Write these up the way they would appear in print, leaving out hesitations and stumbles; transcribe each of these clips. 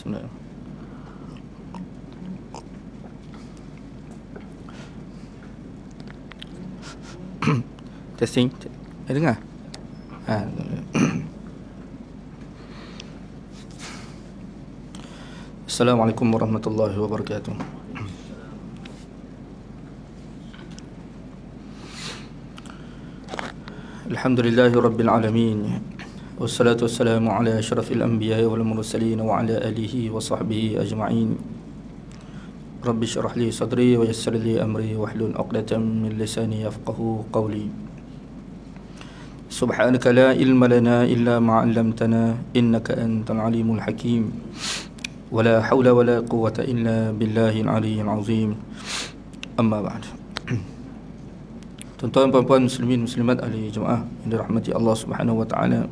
Bismillah. Testing. Dengar? Assalamualaikum warahmatullahi wabarakatuh. Alhamdulillahi rabbil alamin. Wassalatu wassalamu ala asyrafil anbiya'i wal mursalin wa ala alihi wa sahbihi ajma'in. Rabbi syrah li sadri wa yassir li amri wahlul 'uqdatam min lisani yafqahu qawli. Subhanaka la ilma lana illa ma 'allamtana innaka antal alimul hakim. Wala haula wala quwwata illa billahil aliyyil azim. Amma ba'd. Tuan-tuan puan-puan muslimin muslimat ahli jemaah yang dirahmati Allah Subhanahu wa taala.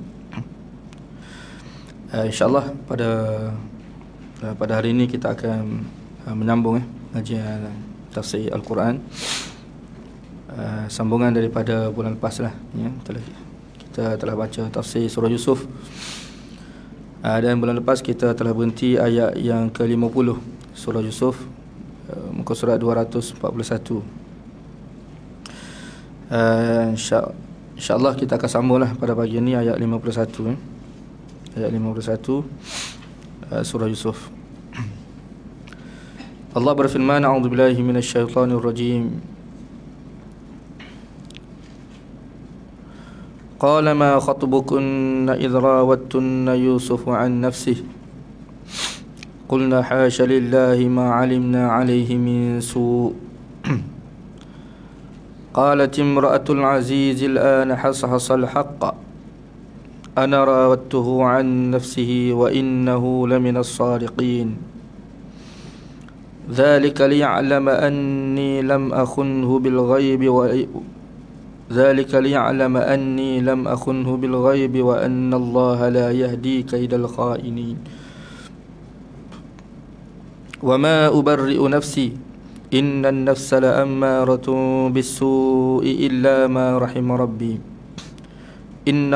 InsyaAllah pada hari ini kita akan menyambung kajian tafsir Al-Quran, sambungan daripada bulan lepas lah ya. Kita telah baca tafsir surah Yusuf, dan bulan lepas kita telah berhenti ayat yang ke-50 surah Yusuf, muka surat 241. InsyaAllah kita akan sambunglah pada pagi ini ayat 51 ayat 51 surah Yusuf. Allah berfirman, a'udzubillahi minasyaitonir rajim. Qala ma khatbukunna idh rawattunna Yusuf 'an nafsihi qulna hasha lillahi ma 'alimna 'alayhi min su'. قالت امرأة العزيز الآن حصحص الحق أنا راودته عن نفسه وإنه لمن الصادقين ذلك ليعلم أني لم أخنه بالغيب وأن الله لا يهدي كيد الخائنين وما أبرئ نفسي إن النفس لأمارة بالسوء إلا ما رحم ربي إن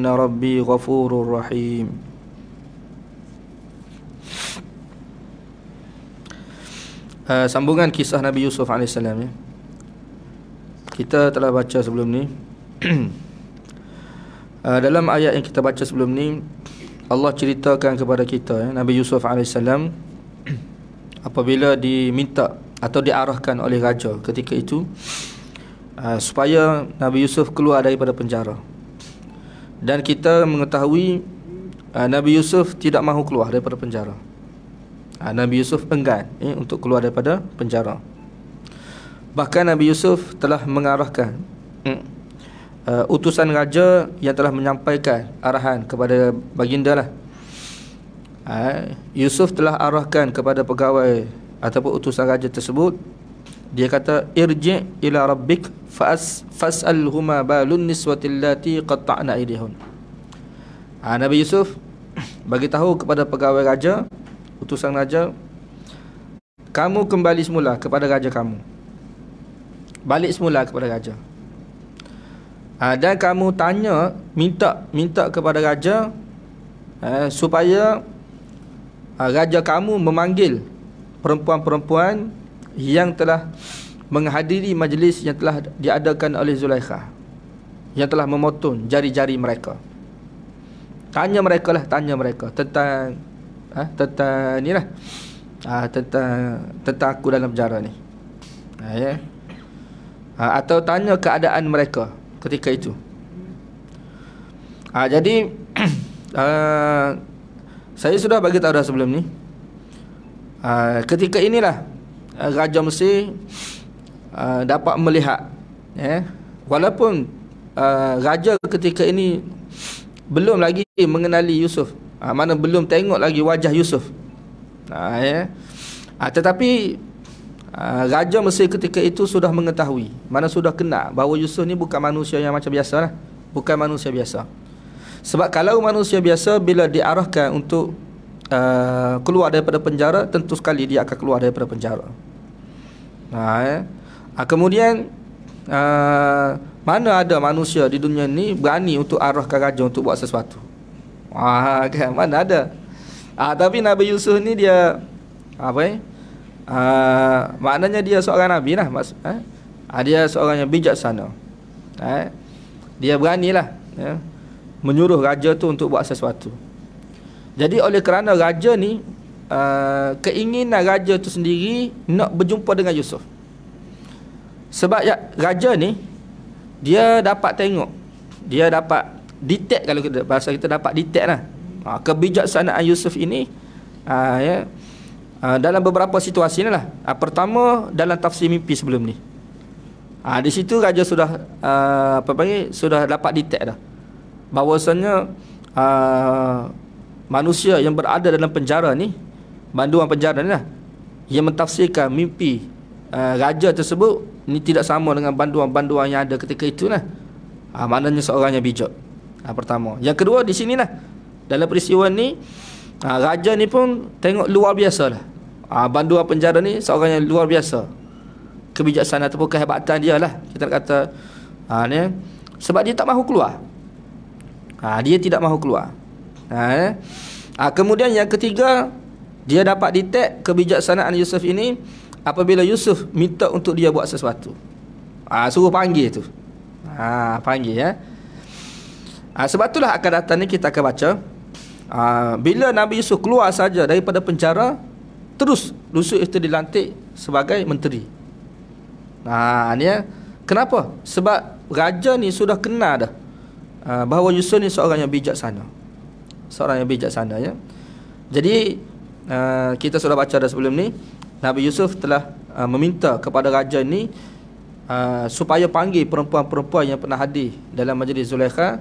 ربي غفور رحيم. Sambungan kisah Nabi Yusuf AS ya. Kita telah baca sebelum ni. Dalam ayat yang kita baca sebelum ni, Allah ceritakan kepada kita Nabi Yusuf AS apabila diminta atau diarahkan oleh raja ketika itu supaya Nabi Yusuf keluar daripada penjara. Dan kita mengetahui Nabi Yusuf tidak mahu keluar daripada penjara. Nabi Yusuf enggan untuk keluar daripada penjara. Bahkan Nabi Yusuf telah mengarahkan utusan raja yang telah menyampaikan arahan kepada baginda lah. Yusuf telah arahkan kepada pegawai ataupun utusan raja tersebut. Dia kata, irji' ila rabbik fas'alhuma balun niswatil lati qatta'na aydihun. Nabi Yusuf bagi tahu kepada pegawai raja, utusan raja, kamu kembali semula kepada raja kamu. Balik semula kepada raja. Dan kamu minta kepada raja supaya raja kamu memanggil perempuan-perempuan yang telah menghadiri majlis yang telah diadakan oleh Zulaikha, yang telah memotong jari-jari mereka. Tanya mereka tentang ni lah, tentang aku dalam penjara ni, atau tanya keadaan mereka ketika itu. Jadi saya sudah bagi tahu dah sebelum ni. Ketika inilah Raja Mesir dapat melihat, walaupun raja ketika ini belum lagi mengenali Yusuf, mana belum tengok lagi wajah Yusuf, tetapi Raja Mesir ketika itu sudah mengetahui, mana sudah kenal bahawa Yusuf ni bukan manusia yang macam biasa lah. Bukan manusia biasa. Sebab kalau manusia biasa, bila diarahkan untuk keluar daripada penjara, tentu sekali dia akan keluar daripada penjara. Kemudian mana ada manusia di dunia ni berani untuk arahkan raja untuk buat sesuatu. Kan mana ada. Tapi Nabi Yusuf ni dia apa maknanya dia seorang nabi lah, dia seorang yang bijaksana. Dia beranilah menyuruh raja tu untuk buat sesuatu. Jadi oleh kerana raja ni keinginan raja tu sendiri nak berjumpa dengan Yusuf. Sebab raja ni dia dapat tengok, dia dapat detect, kalau kita bahasa kita dapat detect lah kebijaksanaan Yusuf ini dalam beberapa situasi ni lah. Pertama, dalam tafsir mimpi sebelum ni. Di situ raja sudah sudah dapat detect dah bahawasanya manusia yang berada dalam penjara ni, banduan penjara ni lah, yang mentafsirkan mimpi raja tersebut ni tidak sama dengan banduan-banduan yang ada ketika itu lah. Maknanya seorang yang bijak. Pertama. Yang kedua, di sinilah dalam peristiwa ni raja ni pun tengok luar biasa lah. Banduan penjara ni seorang yang luar biasa, kebijaksanaan ataupun kehebatan dia lah, kita nak kata ni. Sebab dia tak mahu keluar. Dia tidak mahu keluar. Kemudian yang ketiga, dia dapat detect kebijaksanaan Yusuf ini apabila Yusuf minta untuk dia buat sesuatu. Suruh panggil tu. Panggil sebab itulah akan datang ni kita akan baca bila Nabi Yusuf keluar saja daripada penjara, terus Yusuf itu dilantik sebagai menteri. Kenapa? Sebab raja ni sudah kenal dah bahawa Yusuf ni seorang yang bijaksana. Seorang yang bijaksana ya. Jadi kita sudah baca dah sebelum ni, Nabi Yusuf telah meminta kepada raja ni supaya panggil perempuan-perempuan yang pernah hadir dalam majlis Zulaikha,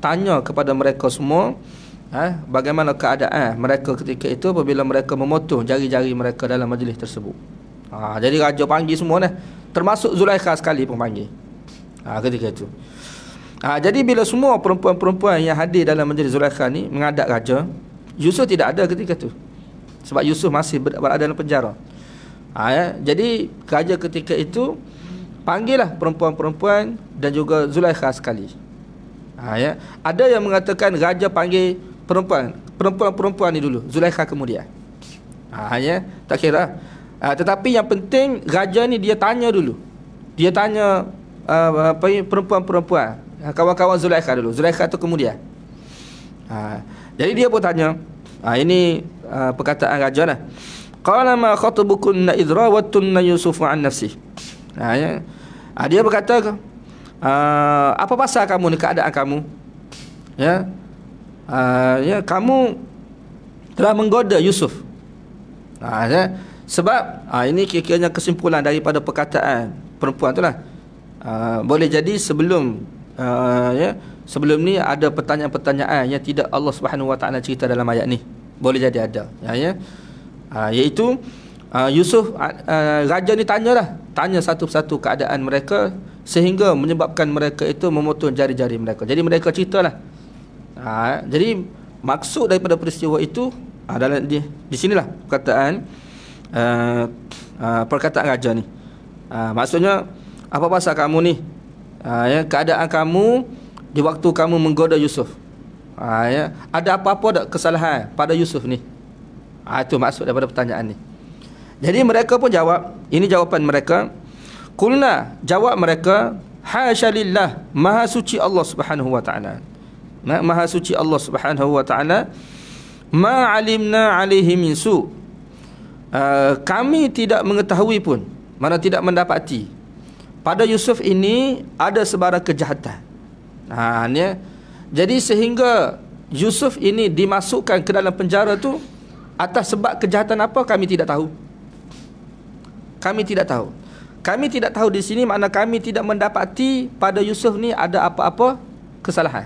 tanya kepada mereka semua bagaimana keadaan mereka ketika itu apabila mereka memotong jari-jari mereka dalam majlis tersebut. Jadi raja panggil semua dah, termasuk Zulaikha sekali pun panggil ketika itu. Jadi bila semua perempuan-perempuan yang hadir dalam majlis Zulaikha ni menghadap raja, Yusuf tidak ada ketika itu, sebab Yusuf masih berada dalam penjara. Jadi raja ketika itu panggillah perempuan-perempuan dan juga Zulaikha sekali. Ada yang mengatakan raja panggil perempuan-perempuan ni dulu, Zulaikha kemudian. Tak kira. Tetapi yang penting raja ni dia tanya dulu. Dia tanya perempuan-perempuan, kawan-kawan Zulaikha dulu. Zulaikha tu kemudian. Jadi dia pun tanya. Ini perkataan raja lah. Qala ma khatabukunna idh rawattunna Yusufa an nafsi. Dia berkata, apa pasal kamu ni, keadaan kamu? Kamu telah menggoda Yusuf. Sebab ini kira-kiranya kesimpulan daripada perkataan perempuan tu lah. Boleh jadi sebelum sebelum ni ada pertanyaan-pertanyaan yang tidak Allah Subhanahu Wa Taala cerita dalam ayat ni. Boleh jadi ada. Iaitu Yusuf, raja ni tanya satu-satu keadaan mereka sehingga menyebabkan mereka itu memotong jari-jari mereka. Jadi mereka ceritalah. Jadi maksud daripada peristiwa itu adalah di sinilah perkataan raja ni. Maksudnya, apa pasal kamu ni? Keadaan kamu di waktu kamu menggoda Yusuf. Ada apa-apa tak kesalahan pada Yusuf ni? Itu maksud daripada pertanyaan ni. Jadi mereka pun jawab, ini jawapan mereka. Qulna, jawab mereka, hasya lillah, maha suci Allah Subhanahu Wa Taala. Maha suci Allah Subhanahu Wa Taala. Ma alimna alaihi min su. Kami tidak mengetahui pun, mana tidak mendapati pada Yusuf ini ada sebarang kejahatan. Jadi sehingga Yusuf ini dimasukkan ke dalam penjara tu atas sebab kejahatan apa, kami tidak tahu. Kami tidak tahu. Kami tidak tahu di sini makna kami tidak mendapati pada Yusuf ni ada apa-apa kesalahan.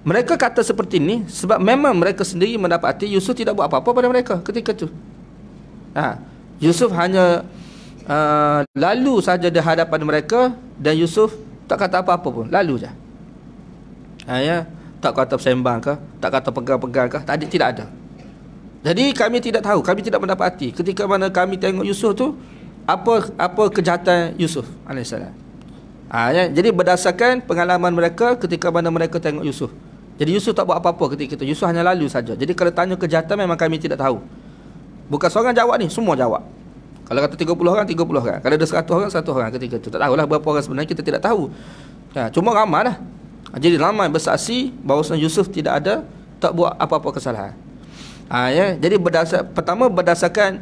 Mereka kata seperti ini sebab memang mereka sendiri mendapati Yusuf tidak buat apa-apa pada mereka ketika itu. Yusuf hanya lalu saja di hadapan mereka dan Yusuf tak kata apa-apa pun, lalu je. Tak kata bersembang ke, tak kata pegang-pegang ke, tidak ada. Jadi kami tidak tahu, kami tidak mendapati ketika mana kami tengok Yusuf tu apa kejahatan Yusuf alaihissalam. Ya. Jadi berdasarkan pengalaman mereka ketika mana mereka tengok Yusuf. Jadi Yusuf tak buat apa-apa ketika itu. Yusuf hanya lalu saja. Jadi kalau tanya kejahatan memang kami tidak tahu. Bukan seorang jawab ni, semua jawab. Kalau kata 30 orang, 30 orang. Kalau ada 100 orang, 100 orang ketika itu. Tak tahulah berapa orang sebenarnya, kita tidak tahu. Cuma ramai lah. Jadi ramai bersaksi bahawa Yusuf tidak ada, tak buat apa-apa kesalahan. Ya. Jadi pertama berdasarkan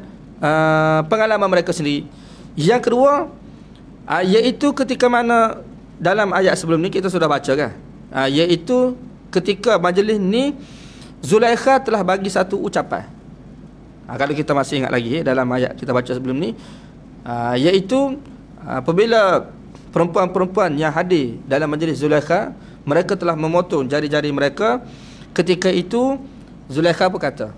pengalaman mereka sendiri. Yang kedua, iaitu ketika mana dalam ayat sebelum ni kita sudah baca kan. Iaitu ketika majlis ni Zulaikha telah bagi satu ucapan. Kalau kita masih ingat lagi dalam ayat kita baca sebelum ni, iaitu apabila perempuan-perempuan yang hadir dalam majlis Zulaikha, mereka telah memotong jari-jari mereka. Ketika itu Zulaikha berkata,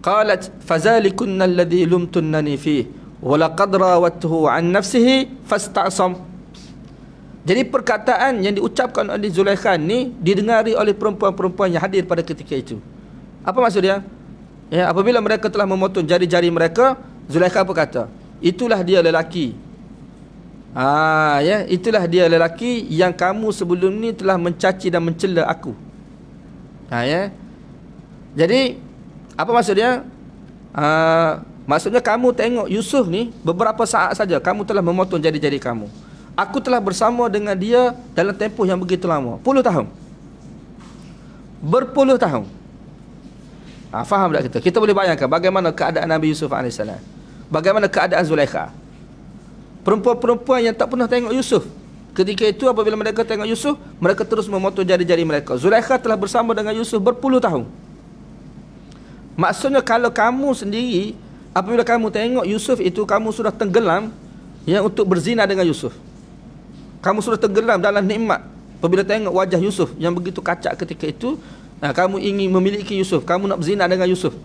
qalat fazalikunna alladhi lumtunnani fihi wa laqad rawattuhu an nafsihi fasta'sam. Jadi perkataan yang diucapkan oleh Zulaikha ni didengari oleh perempuan-perempuan yang hadir pada ketika itu. Apa maksud dia? Ya, apabila mereka telah memotong jari-jari mereka, Zulaikha berkata, itulah dia lelaki. Ya, itulah dia lelaki yang kamu sebelum ni telah mencaci dan mencela aku. Ya. Jadi apa maksud dia? Maksudnya kamu tengok Yusuf ni beberapa saat saja kamu telah memotong jari-jari kamu. Aku telah bersama dengan dia dalam tempoh yang begitu lama, puluh tahun. Berpuluh tahun. Faham tak kita? Kita boleh bayangkan bagaimana keadaan Nabi Yusuf AS. Bagaimana keadaan Zulaikha. Perempuan-perempuan yang tak pernah tengok Yusuf, ketika itu apabila mereka tengok Yusuf, mereka terus memotong jari-jari mereka. Zulaikha telah bersama dengan Yusuf berpuluh tahun. Maksudnya kalau kamu sendiri, apabila kamu tengok Yusuf itu, kamu sudah tenggelam untuk berzina dengan Yusuf. Kamu sudah tenggelam dalam nikmat. Apabila tengok wajah Yusuf yang begitu kacak ketika itu, kamu ingin memiliki Yusuf, kamu nak berzina dengan Yusuf.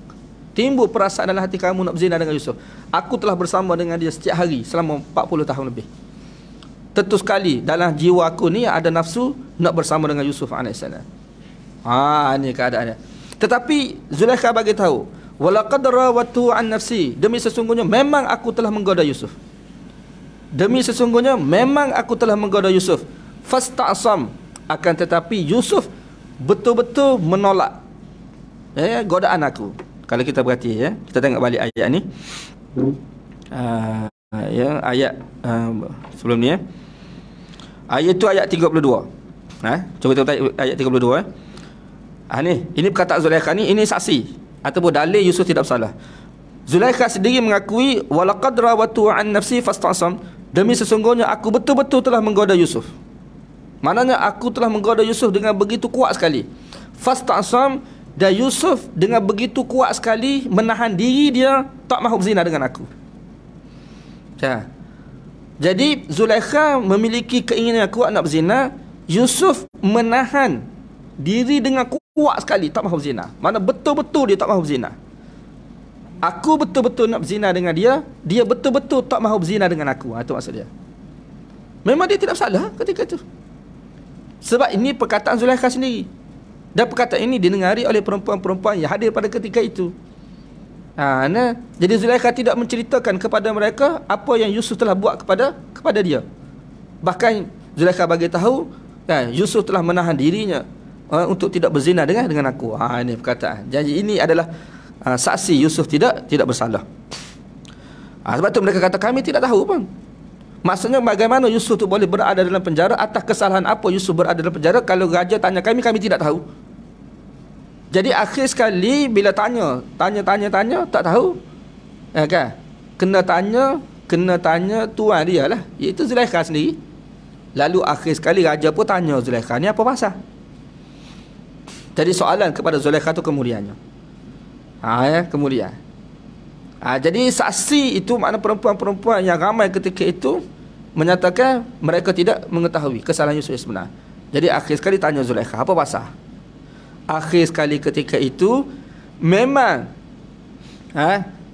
Timbul perasaan dalam hati kamu nak berzina dengan Yusuf. Aku telah bersama dengan dia setiap hari selama 40 tahun lebih. Tentu sekali dalam jiwa aku ni ada nafsu nak bersama dengan Yusuf AS. Ini keadaannya. Tetapi Zulaikha bagi tahu, walaqad rawattu an nafsi, demi sesungguhnya memang aku telah menggoda Yusuf. Demi sesungguhnya memang aku telah menggoda Yusuf. Fasta'sam, akan tetapi Yusuf betul-betul menolak godaan aku. Kalau kita perhati kita tengok balik ayat ni. Ayat sebelum ni ayat tu ayat 32. Cuba kita tengok ayat 32. Ini perkataan Zulaikha ni, ini saksi ataupun dalil Yusuf tidak bersalah. Zulaikha sendiri mengakui, walaqad rawatu an nafsi fasta'sam, demi sesungguhnya aku betul-betul telah menggoda Yusuf. Maknanya aku telah menggoda Yusuf dengan begitu kuat sekali. Fasta'sam, dan Yusuf dengan begitu kuat sekali menahan diri dia tak mahu berzina dengan aku. Jadi Zulaikha memiliki keinginan kuat nak berzina, Yusuf menahan diri dengan kuat sekali tak mahu berzina. Mana betul-betul dia tak mahu berzina. Aku betul-betul nak berzina dengan dia, dia betul-betul tak mahu berzina dengan aku. Itu maksud dia. Memang dia tidak salah ketika itu. Sebab ini perkataan Zulaikha sendiri. Dan perkataan ini didengari oleh perempuan-perempuan yang hadir pada ketika itu. Jadi Zulaikha tidak menceritakan kepada mereka apa yang Yusuf telah buat kepada dia. Bahkan Zulaikha bagi tahu Yusuf telah menahan dirinya untuk tidak berzina dengan aku. Ini perkataan. Jadi ini adalah saksi Yusuf tidak bersalah. Sebab tu mereka kata kami tidak tahu pun. Maksudnya bagaimana Yusuf tu boleh berada dalam penjara, atas kesalahan apa Yusuf berada dalam penjara? Kalau raja tanya kami tidak tahu. Jadi akhir sekali bila tanya tak tahu. Kan? Kena tanya tuan dia lah, iaitu Zulaikha sendiri. Lalu akhir sekali raja pun tanya Zulaikha ni apa pasal. Jadi soalan kepada Zulaikha tu kemudiannya. Kemudian. Jadi saksi itu makna perempuan-perempuan yang ramai ketika itu menyatakan mereka tidak mengetahui kesalahan Yusuf sebenar. Jadi akhir sekali tanya Zulaikha, apa pasal? Akhir sekali ketika itu memang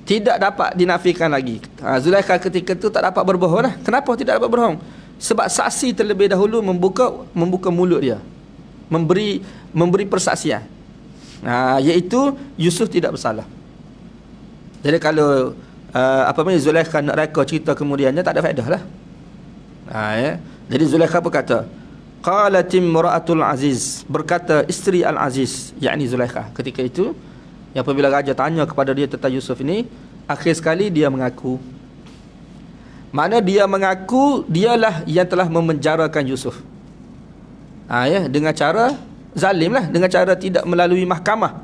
tidak dapat dinafikan lagi. Zulaikha ketika itu tak dapat berbohong lah. Kenapa tidak dapat berbohong? Sebab saksi terlebih dahulu membuka mulut dia, memberi persaksian, iaitu Yusuf tidak bersalah. Jadi kalau Zulaikha nak reka cerita kemudiannya, tak ada faedah lah. Jadi Zulaikha berkata, qalatim mura'atul aziz, berkata isteri al-aziz, yakni Zulaikha. Ketika itu, apabila raja tanya kepada dia tentang Yusuf ini, akhir sekali dia mengaku. Mana dia mengaku dialah yang telah memenjarakan Yusuf. Ya, dengan cara zalim lah, dengan cara tidak melalui mahkamah.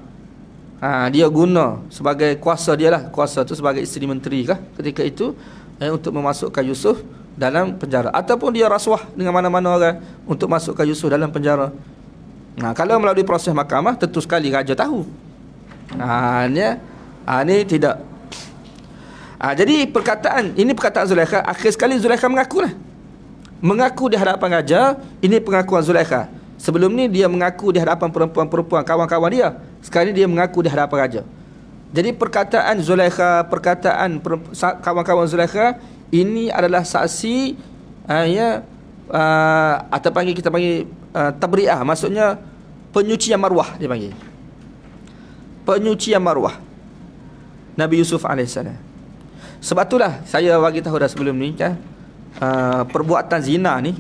Dia guna sebagai kuasa dia lah, kuasa tu sebagai isteri menteri kah ketika itu, untuk memasukkan Yusuf dalam penjara, ataupun dia rasuah dengan mana-mana orang untuk masukkan Yusuf dalam penjara. Kalau melalui proses mahkamah, tentu sekali raja tahu. Ini tidak. Jadi perkataan Zulaikha, akhir sekali Zulaikha mengaku di hadapan raja. Ini pengakuan Zulaikha. Sebelum ni dia mengaku di hadapan perempuan-perempuan kawan-kawan dia. Sekarang ni dia mengaku di hadapan raja. Jadi perkataan Zulaikha, perkataan kawan-kawan Zulaikha, ini adalah saksi, atau kita panggil tabri'ah, maksudnya penyucian maruah, dia panggil penyucian maruah Nabi Yusuf AS. Sebab itulah saya bagi tahu dah sebelum ni, perbuatan zina ni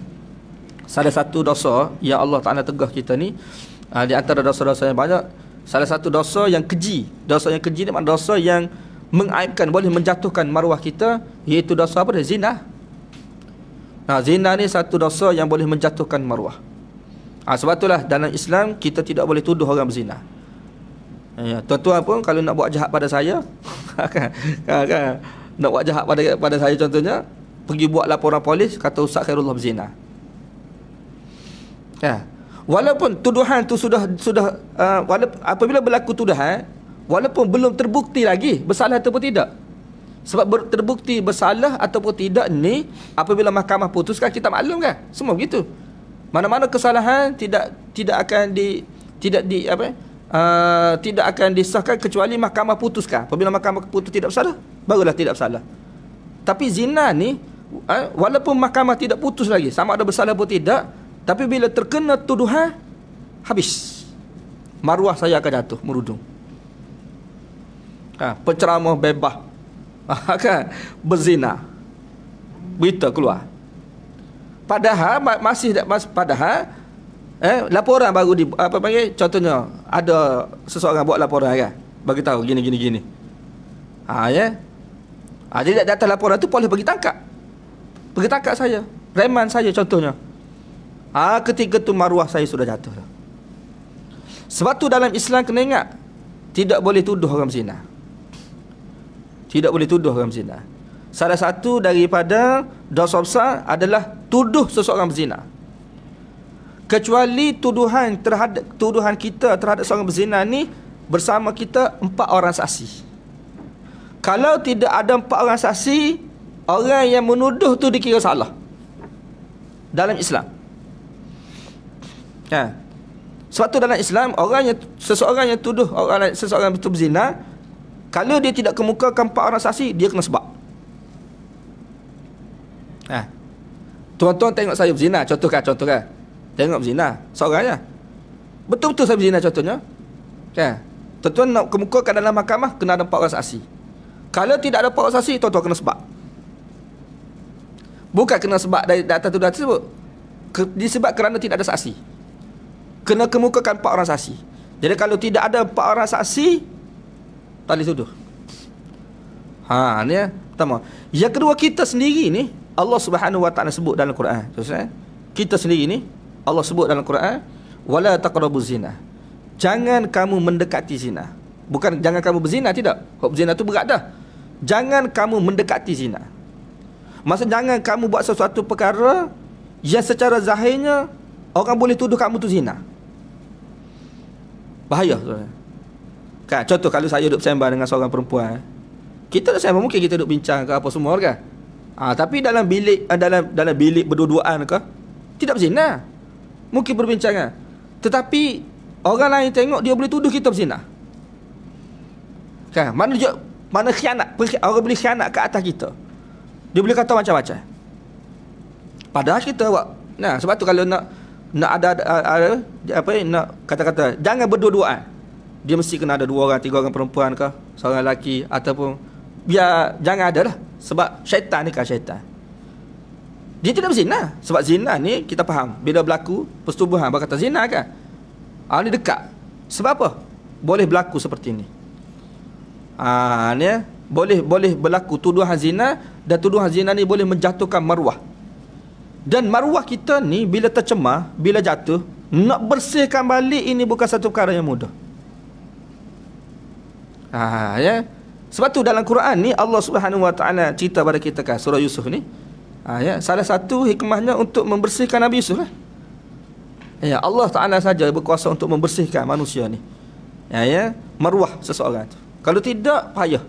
salah satu dosa yang Allah Ta'ala tegah kita ni. Di antara dosa-dosa yang banyak, salah satu dosa yang keji. Dosa yang keji ni maknanya dosa yang mengaibkan, boleh menjatuhkan maruah kita, iaitu dosa apa dia? Zina. Zina ni satu dosa yang boleh menjatuhkan maruah. Sebab itulah dalam Islam kita tidak boleh tuduh orang berzina. Tuan-tuan pun kalau nak buat jahat pada saya nak buat jahat pada saya, contohnya pergi buat laporan polis, kata Ustaz Khairullah berzina. Walaupun tuduhan tu sudah apabila berlaku tuduhan, walaupun belum terbukti lagi bersalah ataupun tidak. Sebab terbukti bersalah ataupun tidak ni, apabila mahkamah putuskan, kita maklum kan, semua begitu. Mana-mana kesalahan tidak akan tidak akan disahkan kecuali mahkamah putuskan. Apabila mahkamah putus tidak bersalah, barulah tidak bersalah. Tapi zina ni, walaupun mahkamah tidak putus lagi sama ada bersalah atau tidak, tapi bila terkena tuduhan, habis. Maruah saya akan jatuh, merudung. Penceramah bebas, kan, berzina, berita keluar. Padahal laporan baru contohnya ada seseorang buat laporan kan, bagi tahu gini. Jadi di atas laporan tu polis pergi tangkap saya, reman saya contohnya. Ketika tu maruah saya sudah jatuh. Sebab tu dalam Islam kena ingat, tidak boleh tuduh orang berzina. Tidak boleh tuduh orang berzina. Salah satu daripada dosa besar adalah tuduh seseorang berzina. Kecuali tuduhan kita terhadap seorang berzina ni bersama kita 4 orang saksi. Kalau tidak ada 4 orang saksi, orang yang menuduh tu dikira salah dalam Islam. Sebab tu dalam Islam, seseorang yang tuduh seseorang itu berzina, kalau dia tidak kemukakan 4 orang saksi, dia kena sebab. Tuan-tuan tengok saya berzina, contohkan. Tengok berzina seorang je, betul-betul saya berzina contohnya, tuan-tuan nak kemukakan dalam mahkamah, kena ada 4 orang saksi. Kalau tidak ada 4 orang saksi, tuan-tuan kena sebab. Bukan kena sebab dari data tuduhan tersebut, disebab kerana tidak ada saksi. Kena kemukakan 4 orang saksi. Jadi kalau tidak ada 4 orang saksi, tak boleh tuduh. Ni pertama. Yang kedua, kita sendiri ni Allah Subhanahu Wa Ta'ala sebut dalam Quran. Kita sendiri ni Allah sebut dalam Quran, wala taqrabuz zina. Jangan kamu mendekati zina. Bukan jangan kamu berzina, tidak. Kalau berzina tu berat dah. Jangan kamu mendekati zina. Maksud jangan kamu buat sesuatu perkara yang secara zahirnya orang boleh tuduh kamu tu zina. Bahaya. Kan, contoh kalau saya duduk bersembang dengan seorang perempuan, kita dah sembang, mungkin kita duduk bincang ke apa semua kan. Tapi dalam bilik berdua-duaan ke, tidak berzina. Mungkin berbincangan. Tetapi orang lain tengok, dia boleh tuduh kita berzina. Kan, mana khianat, orang boleh khianat ke atas kita. Dia boleh kata macam-macam. Padahal kita buat. Sebab tu kalau nak ada nak kata-kata, jangan berdua-duaan. Dia mesti kena ada 2 orang, 3 orang perempuan ke, seorang lelaki, ataupun biar jangan ada lah. Sebab syaitan ni kan syaitan. Dia tidak berzina. Sebab zina ni kita faham, bila berlaku persetubuhan berkata zina kan. Ni dekat. Sebab apa? Boleh berlaku seperti ni. Ni boleh berlaku tuduhan zina, dan tuduhan zina ni boleh menjatuhkan maruah. Dan maruah kita ni bila tercemar, bila jatuh, nak bersihkan balik ini bukan satu perkara yang mudah. Ya. Sebab tu dalam Quran ni Allah Subhanahu Wa Taala cerita pada kita kan surah Yusuf ni. Ya, salah satu hikmahnya untuk membersihkan Nabi Yusuf lah. Ya, Allah Taala saja berkuasa untuk membersihkan manusia ni. Ya, maruah seseorang tu. Kalau tidak payah.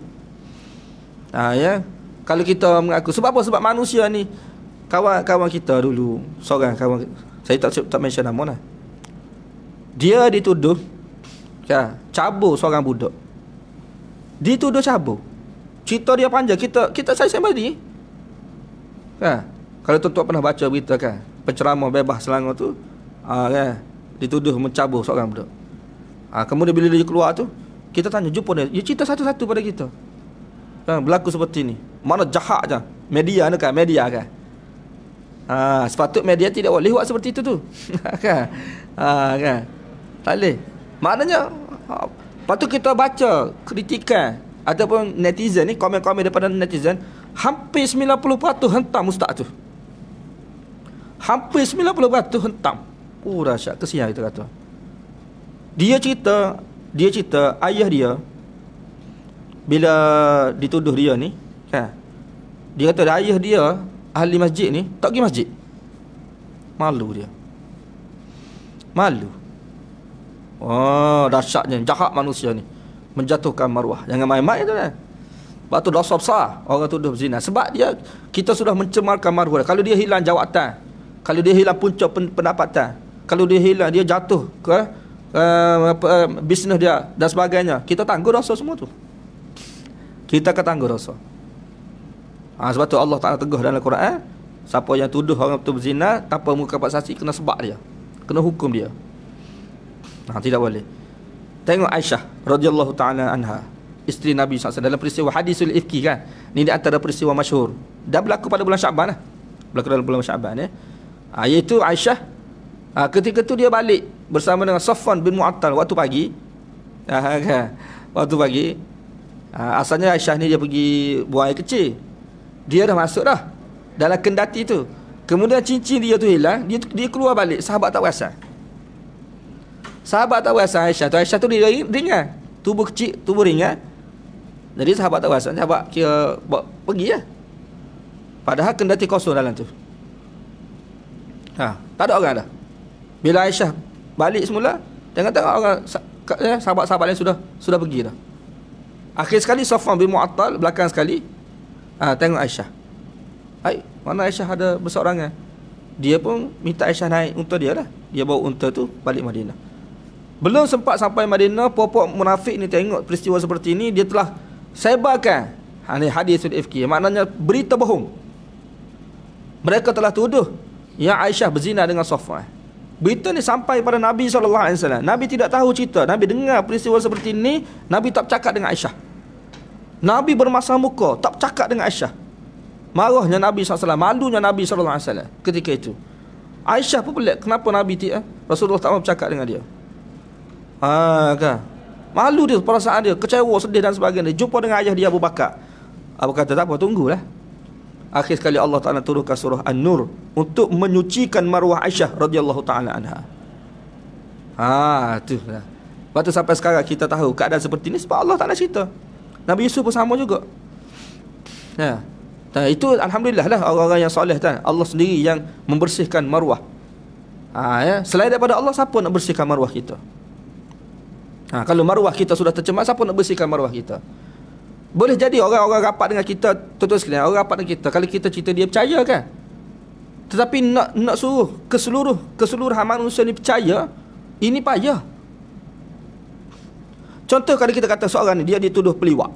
Ya, kalau kita mengaku sebab apa? Sebab manusia ni, kawan kita dulu, seorang kawan, saya tak mention nama lah. Dia dituduh cabur seorang budak. Dituduh cabur. Cerita dia panjang. Kita saya tadi. Kalau tuan-tuan pernah baca berita kan, penceramah bebas Selangor tu, dituduh mencabur seorang budak. Kemudian bila dia keluar tu, kita tanya, jumpa dia cerita satu-satu pada kita. Berlaku seperti ni. Mana jahat je media ni kan, media kan. Sepatut media tidak boleh buat seperti itu tu. Kan? Tak boleh. Maknanya patut kita baca kritikan ataupun netizen ni, komen-komen daripada netizen, hampir 90% hentam ustaz tu. Hampir 90% hentam. Dahsyat, kesian kita kata. Dia cerita ayah dia bila dituduh dia ni, dia kata ayah dia ahli masjid ni tak pergi masjid. Malu dia. Malu. Dahsyatnya, jahat manusia ni, menjatuhkan maruah. Jangan main-main tu kan. Sebab tu dosa besar orang tuduh berzina. Sebab kita sudah mencemarkan maruah. Kalau dia hilang jawatan, kalau dia hilang punca pendapatan, kalau dia hilang, dia jatuh ke bisnes dia dan sebagainya, kita tangguh dosa semua tu. Kita akan tangguh dosa. Sebab tu Allah Ta'ala teguh dalam Quran, siapa yang tuduh orang tu berzina tanpa muka pak saksi, kena sebab dia, kena hukum dia. Tidak boleh. Tengok Aisyah radhiyallahu ta'ala anha, isteri Nabi SAW, dalam peristiwa hadisul ifki kan. Ini di antara peristiwa masyhur. Dah berlaku pada bulan Syaban lah. Berlaku dalam bulan Syaban ya. Iaitu Aisyah, ketika tu dia balik bersama dengan Safwan bin Mu'attal waktu pagi. Kan? Waktu pagi. Asalnya Aisyah ni dia pergi buang air kecil. Dia dah masuk dah dalam kendati tu. Kemudian cincin dia tu hilang, dia keluar balik, sahabat tak perasan. Sahabat tak perasan Aisyah tu dia ringan. Tubuh kecil, tubuh ringan. Jadi sahabat tak perasan, sahabat kira pergi lah. Padahal kendati kosong dalam tu. Tak ada orang dah. Bila Aisyah balik semula, tengok orang sahabat-sahabat lain sudah pergi dah. Akhir sekali Safwan bin Mu'attal belakang sekali, tengok Aisyah. Mana Aisyah ada berseorangan. Dia pun minta Aisyah naik unta dia lah. Dia bawa unta tu balik Madinah. Belum sempat sampai Madinah, puak-puak munafik ni tengok peristiwa seperti ini, dia telah sebarkan hadisul ifki, maknanya berita bohong. Mereka telah tuduh yang Aisyah berzina dengan Safwan. Berita ni sampai pada Nabi SAW. Nabi tidak tahu cerita. Nabi dengar peristiwa seperti ini, Nabi tak bercakap dengan Aisyah. Nabi bermasam muka, tak bercakap dengan Aisyah. Marahnya Nabi SAW, malunya Nabi SAW ketika itu. Aisyah pun pelik, kenapa Nabi Rasulullah tak mau bercakap dengan dia. Kan? Malu dia, perasaan dia, kecewa, sedih dan sebagainya. Jumpa dengan ayah dia Abu Bakar. Abu kata, tak apa, tunggulah. Akhir sekali Allah Ta'ala turunkan surah An-Nur untuk menyucikan maruah Aisyah radhiyallahu ta'ala anha. Tu lah. Lepas tu sampai sekarang kita tahu keadaan seperti ini sebab Allah Ta'ala cerita. Nabi Yusuf pun sama juga. Itu alhamdulillah lah orang-orang yang soleh kan. Allah sendiri yang membersihkan maruah. Selain daripada Allah, siapa nak bersihkan maruah kita? Kalau maruah kita sudah tercemar, siapa nak bersihkan maruah kita? Boleh jadi orang-orang rapat dengan kita, tuan-tuan sekalian, orang rapat dengan kita, kalau kita cerita dia percaya kan. Tetapi nak suruh keseluruhan manusia ni percaya, ini payah. Contoh kalau kita kata seorang ni dia dituduh peliwak.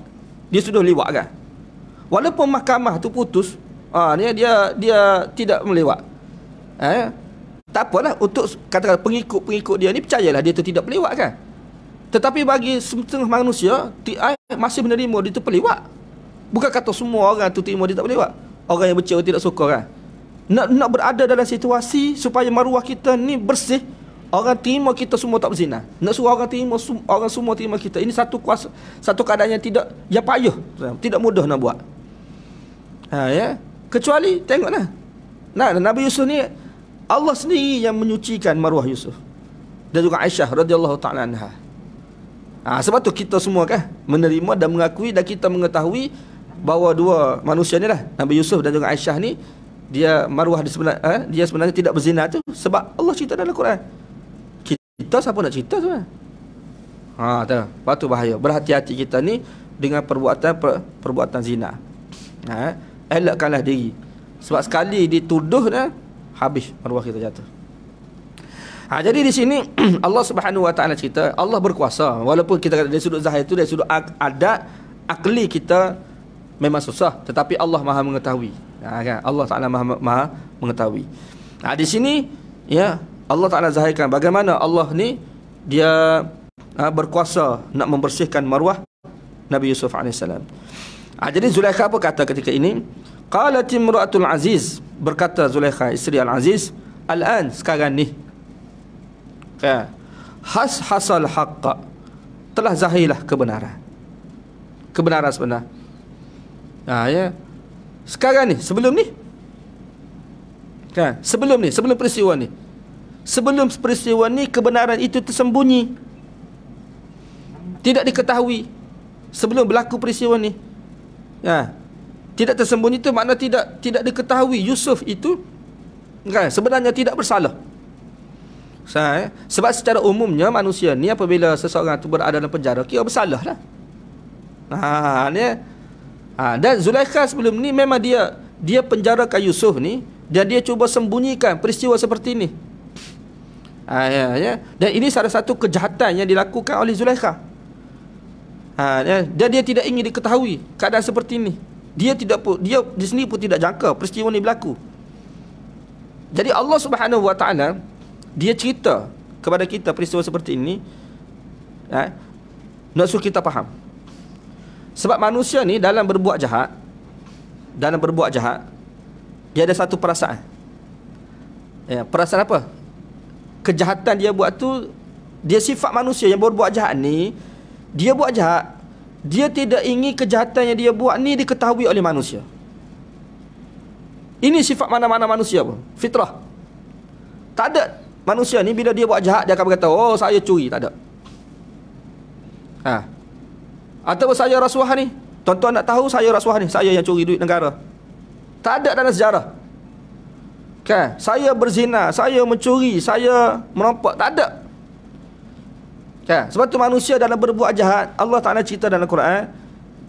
Dia sudah liwat kan. Walaupun mahkamah tu putus, dia tidak melewat. Tak apalah, untuk katakan pengikut dia ni percayalah dia tu tidak pelewat kan. Tetapi bagi setengah manusia masih menerima dia tu pelewat. Bukan kata semua orang tu terima dia tak pelewat. Orang yang bercerai tidak suka kan. nak berada dalam situasi supaya maruah kita ni bersih, orang terima kita semua tak berzina. Nak suruh orang terima, orang semua terima kita. Ini satu kuasa, satu keadaan yang yang payah, tidak mudah nak buat. Ya. Kecuali tengoklah. Nabi Yusuf ni Allah sendiri yang menyucikan maruah Yusuf. Dan juga Aisyah radhiyallahu taala anha. Sebab tu kita semua kan menerima dan mengakui, dan kita mengetahui bahawa dua manusia ni lah, Nabi Yusuf dan juga Aisyah ni, dia maruah dia sebenarnya tidak berzina tu sebab Allah cerita dalam Quran. Kita siapa nak cerita sebenarnya? Tahu. Lepas tu bahaya. Berhati-hati kita ni dengan perbuatan zina. Elakkanlah diri. Sebab sekali dituduh dah, habis maruah kita jatuh. Jadi di sini Allah Subhanahu Wa Taala cerita Allah berkuasa. Walaupun kita kata dari sudut zahir itu, dari sudut adat akli kita memang susah, tetapi Allah Maha mengetahui. Kan? Allah Taala Maha mengetahui. Di sini ya Allah Taala zahirkan bagaimana Allah ni dia berkuasa nak membersihkan maruah Nabi Yusuf alaihissalam. Jadi Zulaikha apa kata ketika ini? Qalat imra'atul aziz, berkata Zulaikha isteri al-aziz, al-an, sekarang ni hasal haqqa, telah zahirlah kebenaran. Kebenaran sebenar. Ya. Sekarang ni, sebelum ni kan, sebelum peristiwa ni. Sebelum peristiwa ni kebenaran itu tersembunyi, tidak diketahui. Sebelum berlaku peristiwa ni, tidak tersembunyi itu makna tidak diketahui Yusuf itu kan sebenarnya tidak bersalah. Sebab secara umumnya manusia ni apabila seseorang itu berada dalam penjara, kira bersalah lah. Dan Zulaikha sebelum ni memang dia penjarakan Yusuf ni, dan dia cuba sembunyikan peristiwa seperti ni. Dan ini salah satu kejahatan yang dilakukan oleh Zulaikha. Dan dia tidak ingin diketahui keadaan seperti ini. Dia di sini pun tidak jangka peristiwa ini berlaku. Jadi Allah Subhanahu Wa Taala dia cerita kepada kita peristiwa seperti ini, nak suruh kita faham. Sebab manusia ni dalam berbuat jahat, dia ada satu perasaan. Perasaan apa? Kejahatan dia buat tu, dia sifat manusia yang berbuat jahat ni, dia buat jahat, dia tidak ingin kejahatan yang dia buat ni diketahui oleh manusia. Ini sifat mana-mana manusia pun, fitrah. Tak ada manusia ni bila dia buat jahat dia akan berkata, oh saya curi, tak ada. Atau saya rasuah ni, tuan-tuan nak tahu saya rasuah ni, saya yang curi duit negara. Tak ada dalam sejarah. Kan? Saya berzina, saya mencuri, saya merompak, tak ada. Kan? Sebab tu manusia dalam berbuat jahat, Allah Ta'ala cerita dalam Quran,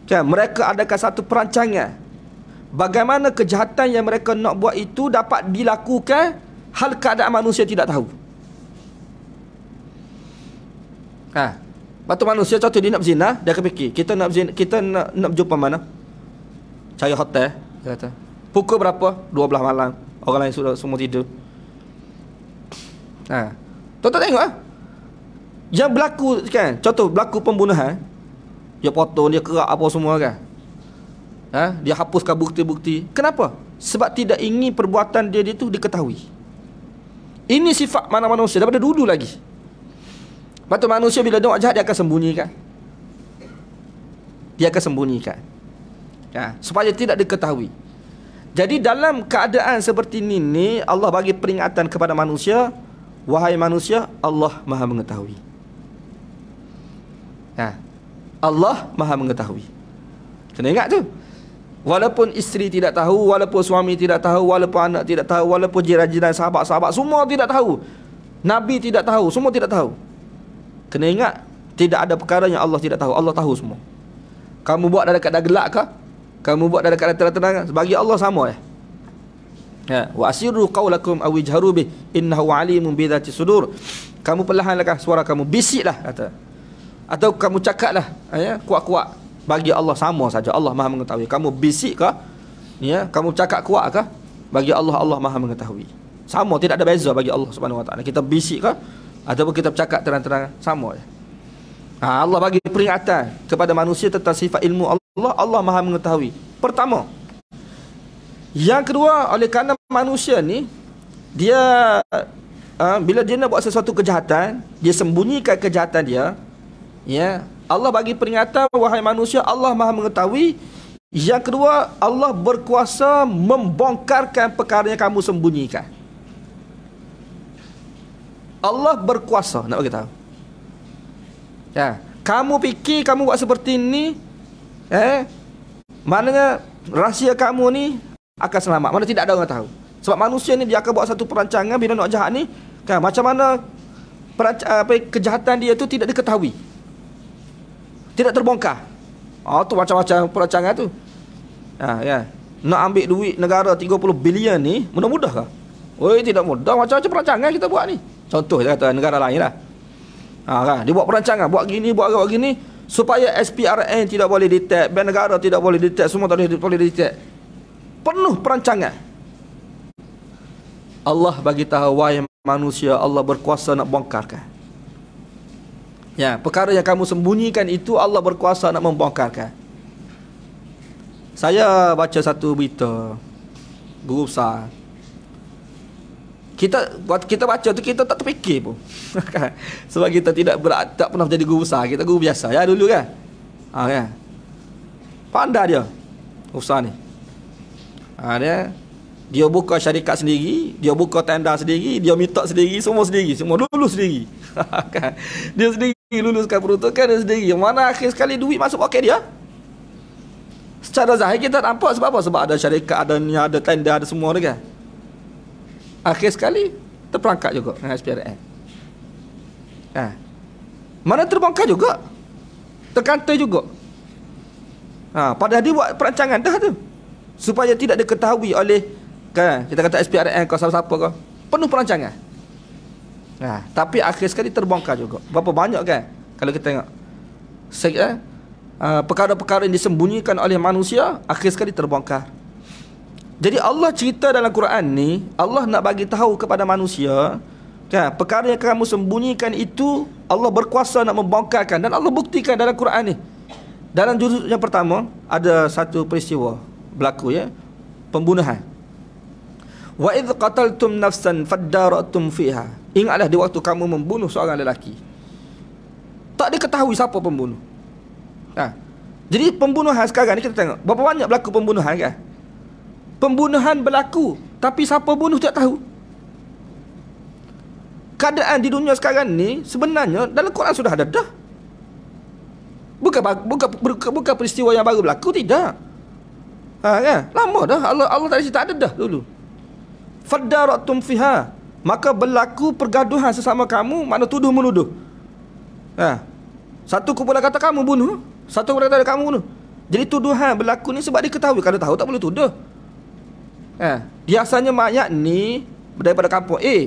kan, mereka adakan satu perancangan bagaimana kejahatan yang mereka nak buat itu dapat dilakukan hal keadaan manusia tidak tahu. Lepas tu manusia, contoh dia nak berzina, dia akan fikir, kita nak berjumpa mana? Cari hotel, dia kata. Pukul berapa? 12 malam. Orang lain sudah semua tidur. Tuan-tuan tengok yang berlaku kan, contoh berlaku pembunuhan, dia potong, dia kerak apa semua kan. Dia hapuskan bukti-bukti. Kenapa? Sebab tidak ingin perbuatan dia itu diketahui. Ini sifat mana manusia daripada dulu lagi. Lepas tu manusia bila dia buat jahat, dia akan sembunyikan. Supaya tidak diketahui. Jadi dalam keadaan seperti ini Allah bagi peringatan kepada manusia, wahai manusia, Allah Maha mengetahui. Allah Maha mengetahui. Kena ingat tu. Walaupun isteri tidak tahu, walaupun suami tidak tahu, walaupun anak tidak tahu, walaupun jiran-jiran, sahabat-sahabat semua tidak tahu, Nabi tidak tahu, semua tidak tahu. Kena ingat, tidak ada perkara yang Allah tidak tahu. Allah tahu semua. Kamu buat dalam keadaan gelap ke? Kamu buat dalam keadaan terang-terang, bagi Allah sama wa asirru qaulakum aw ijharu bih innahu alimun bi dzati sudur. Kamu perlahanlah suara kamu, bisiklah kata. Atau kamu cakaplah kuat-kuat, bagi Allah sama saja. Allah Maha mengetahui. Kamu bisik ke? Kamu cakap kuat ke? Bagi Allah, Allah Maha mengetahui. Sama, tidak ada beza bagi Allah Subhanahu Wa Taala. Kita bisik ke ataupun kita bercakap terang-terang, sama Allah bagi peringatan kepada manusia tentang sifat ilmu Allah. Allah Maha mengetahui. Pertama, Yang kedua, oleh kerana manusia ni dia bila dia nak buat sesuatu kejahatan, dia sembunyikan kejahatan dia. Ya, Allah bagi peringatan, wahai manusia, Allah Maha mengetahui. Yang kedua, Allah berkuasa membongkarkan perkara yang kamu sembunyikan. Allah berkuasa, nak bagi tahu. Ya, kamu fikir kamu buat seperti ini, maknanya rahsia kamu ni akan selamat. Mana tidak ada orang tahu. Sebab manusia ni dia akan buat satu perancangan bila nak jahat ni, kan, macam mana kejahatan dia tu tidak diketahui, tidak terbongkar. Tu macam-macam perancangan tu. Ya. Nak ambil duit negara 30 bilion ni mudah-mudah ke? Oi, tidak mudah. Macam-macam perancangan kita buat ni. Contoh saya kata negara lain lah. Kan? Dia buat perancangan, buat gini, buat gini, supaya SPRN tidak boleh detect, bank negara tidak boleh detect, semua tak boleh detect. Penuh perancangan. Allah bagi tahu, wahai manusia, Allah berkuasa nak bongkarkan. Ya, perkara yang kamu sembunyikan itu Allah berkuasa nak membongkarkan. Saya baca satu berita guru besar. Kita baca tu kita tak terfikir pun. Sebab kita tak pernah jadi guru besar, kita guru biasa ya dulu kan. Kan. Pandai dia usaha ni. Dia buka syarikat sendiri, dia buka tenda sendiri, dia minta sendiri, semua lulus sendiri. Kan? Dia sendiri luluskan peruntukan dia sendiri. Mana akhir sekali duit masuk poket dia? Secara zahir kita nampak sebab apa? Sebab ada syarikat, ada tenda, ada semua dia kan. Akhir sekali terperangkap juga dengan SPRN. Mana terbongkar juga, terkantai juga. Padahal dia buat perancangan dah tu, supaya tidak diketahui oleh, kan, kita kata SPRN kau siapa-siapa kau, penuh perancangan. Tapi akhir sekali terbongkar juga. Berapa banyak kan kalau kita tengok perkara-perkara yang disembunyikan oleh manusia akhir sekali terbongkar. Jadi Allah cerita dalam Quran ni, Allah nak bagi tahu kepada manusia, kan, perkara yang kamu sembunyikan itu Allah berkuasa nak membongkarkan. Dan Allah buktikan dalam Quran ni. Dalam juzuk yang pertama ada satu peristiwa berlaku, ya, pembunuhan. Wa idh qataltum nafsan faddaratum fiha. Ingatlah di waktu kamu membunuh seorang lelaki, tak diketahui siapa pembunuh. Jadi pembunuhan sekarang ni kita tengok berapa banyak berlaku pembunuhan, kan. Pembunuhan berlaku tapi siapa bunuh tak tahu. Keadaan di dunia sekarang ni sebenarnya dalam Quran sudah ada dah. Bukan peristiwa yang baru berlaku, tidak. Kan? Lama dah Allah tak cerita, ada dah dulu. Faddaratum fiha, maka berlaku pergaduhan sesama kamu, mana tuduh menuduh. Satu kumpulan kata kamu bunuh, satu kumpulan kata kamu bunuh. Jadi tuduhan berlaku ni sebab diketahui. Kalau tahu tak boleh tuduh. Biasanya mayat ni daripada kampung A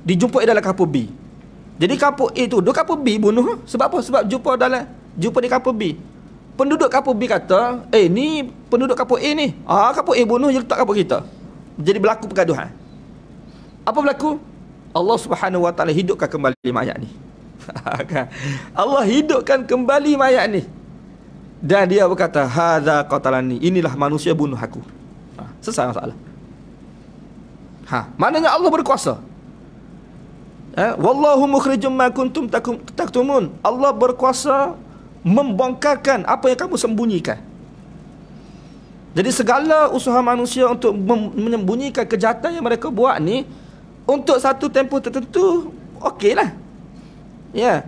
dijumpai dalam kampung B. Jadi kampung A tuduh kampung B bunuh. Sebab apa? Sebab jumpa di kampung B. Penduduk kampung B kata, ni penduduk kampung A ni, kampung A bunuh, je letak kampung kita. Jadi berlaku pergaduhan. Apa berlaku? Allah Subhanahu Wa Taala hidupkan kembali mayat ni. Allah hidupkan kembali mayat ni. Dan dia berkata, hadza qatalani, inilah manusia bunuh aku. Selesai masalah. Maknanya Allah berkuasa. Wallahu mukhrijum ma kuntum taktumun. Allah berkuasa membongkarkan apa yang kamu sembunyikan. Jadi segala usaha manusia untuk menyembunyikan kejahatan yang mereka buat ni, untuk satu tempoh tertentu okeylah. Ya.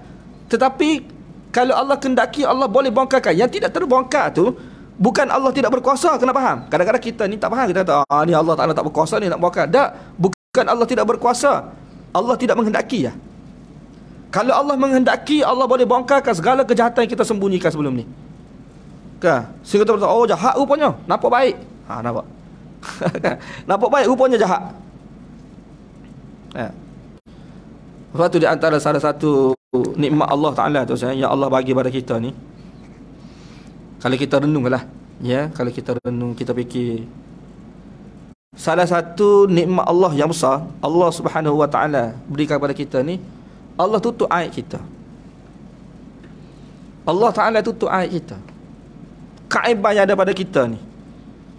Tetapi kalau Allah kendaki, Allah boleh bongkarkan. Yang tidak terbongkar tu bukan Allah tidak berkuasa, kena faham. Kadang-kadang kita ni tak faham, kita kata ni Allah Taala tak berkuasa ni nak bongkar. Tak, bukan Allah tidak berkuasa, Allah tidak menghendaki ya. Kalau Allah menghendaki, Allah boleh bongkarkan segala kejahatan yang kita sembunyikan sebelum ni. Kan? Sehingga kita berkata, jahat rupanya, nampak baik. Nampak. Nampak baik, rupanya jahat. Sebab tu di antara salah satu nikmat Allah Ta'ala tu, yang Allah bagi pada kita ni, kalau kita renunglah, ya, kalau kita renung, kita fikir, salah satu nikmat Allah yang besar Allah Subhanahu Wa Ta'ala berikan kepada kita ni, Allah tutup aib kita. Allah Ta'ala tutup aib kita, keaiban yang ada pada kita ni.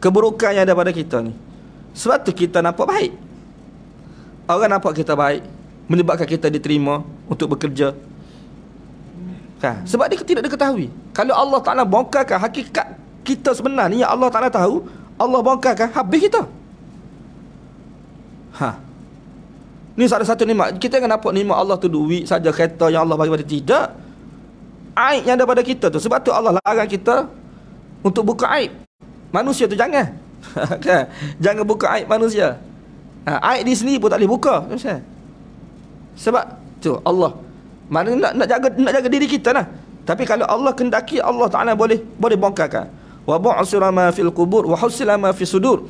keburukan yang ada pada kita ni. Sebab tu kita nampak baik. Orang nampak kita baik, menyebabkan kita diterima untuk bekerja. Sebab dia tidak diketahui. Kalau Allah Ta'ala bongkarkan hakikat kita sebenarnya, Allah Ta'ala tahu, Allah bongkarkan, habis kita. Ni salah satu nikmat. Kita jangan nampak nikmat Allah tu duit saja, kereta yang Allah bagi pada. Tidak. Aib yang ada pada kita tu. Sebab tu Allah larang kita untuk buka aib manusia tu. Jangan. Jangan buka aib manusia. Aib di sini pun tak boleh buka. Sebab tu Allah mana nak jaga diri kita lah. Tapi kalau Allah kendaki, Allah Ta'ala boleh bongkarkan. Wa bu'sira ma fil qubur wa husila ma fi sudur.